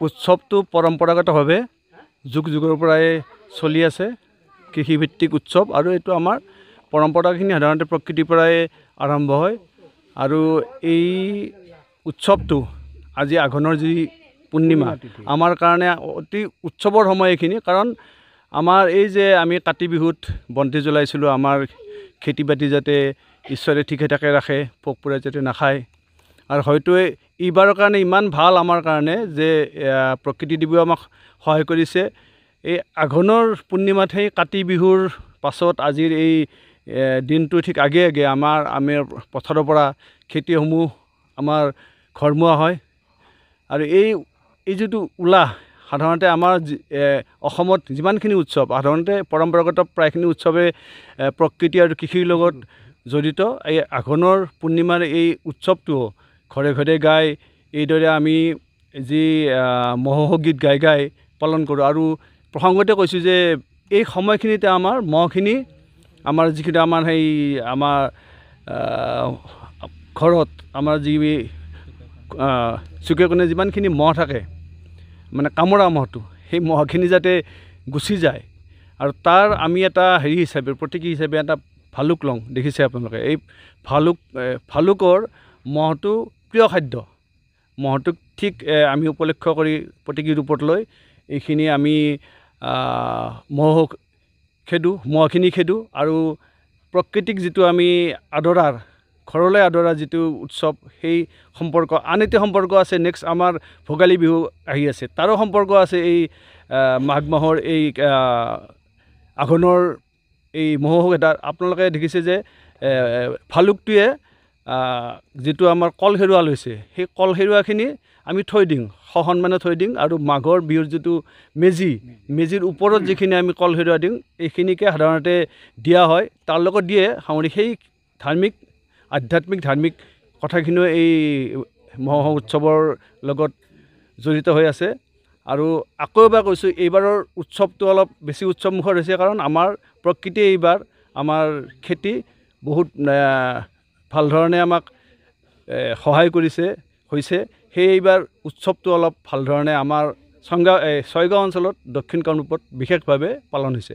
উৎসৱটো পৰম্পৰাগতভাৱে যুগ যুগৰ পৰাই চলি আছে কৃষিভিত্তিক উৎসৱ আৰু এইটো আমাৰ পৰম্পৰাখিনি সাধাৰণতে প্ৰকৃতিৰ পৰাই আৰম্ভ হয় আৰু এই উৎসৱটো আজি আঘোণৰ যি পূৰ্ণিমা আমাৰ কাৰণে অতি উৎসৱৰ সময় এইখিনি কাৰণ আমাৰ এই যে আমি কাতি বিহুত বন্তি জ্বলাইছিলোঁ আমাৰ খেতি বাতি যাতে ঈশ্বৰে ঠিকে ঠাকে ৰাখে পোক পৰুৱাই যাতে নাখায় আৰু হয়তো এইবাৰৰ কাৰণে ইমান ভাল আমাৰ কাৰণে যে প্ৰকৃতি দেৱীও আমাক সহায় কৰিছে এই আঘোণৰ পূৰ্ণিমাত সেই কাতি বিহুৰ পাছত আজিৰ এই দিনটো ঠিক আগে আগে আমি পথাৰৰ পৰা খেতিসমূহ আমাৰ ঘৰমুৱা হয় আৰু এই যিটো উলাহ সাধাৰণতে আমাৰ অসমত যিমানখিনি উৎসৱ সাধাৰণতে পৰম্পৰাগত প্ৰায়খিনি উৎসৱে প্ৰকৃতি আৰু কৃষিৰ লগত জড়িত এই আঘোণৰ পূৰ্ণিমাৰ এই উৎসৱটো ঘৰে ঘৰে গাই এইদৰে আমি যি মহোহো গীত গাই গাই পালন কৰোঁ আৰু প্ৰসংগতে কৈছোঁ যে এই সময়খিনিতে আমাৰ মহখিনি আমাৰ যিখিনি আমাৰ সেই আমাৰ ঘৰত আমাৰ যি চুকে কোণে যিমানখিনি মহ থাকে মানে কামোৰা মহটো সেই মহখিনি যাতে গুচি যায় আৰু তাৰ আমি এটা হেৰি হিচাপে প্ৰতীকী হিচাপে এটা ভালুক লওঁ দেখিছে আপোনালোকে এই ভালুকৰ মহটো প্ৰিয় খাদ্য মহটোক ঠিক আমি উপলক্ষ্য কৰি প্ৰতীকী ৰূপত লৈ এইখিনি আমি মহখিনি খেদোঁ আৰু প্ৰকৃতিক যিটো আমি আদৰাৰ ঘৰলৈ আদৰা যিটো উৎসৱ সেই সম্পৰ্ক আন এটা সম্পৰ্ক আছে নেক্সট আমাৰ ভোগালী বিহু আহি আছে তাৰো সম্পৰ্ক আছে এই মাঘ মাহৰ এই আঘোণৰ এই মহোহো এটাৰ আপোনালোকে দেখিছে যে ভালুকটোৱে যিটো আমাৰ কল হেৰুৱা লৈছে সেই কল হেৰুৱাখিনি আমি থৈ দিওঁ সসন্মানে থৈ দিওঁ আৰু মাঘৰ বিহুৰ যিটো মেজিৰ ওপৰত যিখিনি আমি কল হেৰুৱা দিওঁ এইখিনিকে সাধাৰণতে দিয়া হয় তাৰ লগত দিয়ে সামৰি সেই আধ্যাত্মিক ধাৰ্মিক কথাখিনিও এই মহোহো উৎসৱৰ লগত জড়িত হৈ আছে আৰু আকৌ এবাৰ কৈছোঁ এইবাৰৰ উৎসৱটো অলপ বেছি উৎসৱমুখৰ হৈছে কাৰণ আমাৰ প্ৰকৃতিয়ে এইবাৰ আমাৰ খেতি বহুত ভাল ধৰণে আমাক সহায় হৈছে সেই এইবাৰ উৎসৱটো অলপ ভাল ধৰণে আমাৰ ছয়গাঁও অঞ্চলত দক্ষিণ কামৰূপত বিশেষভাৱে পালন হৈছে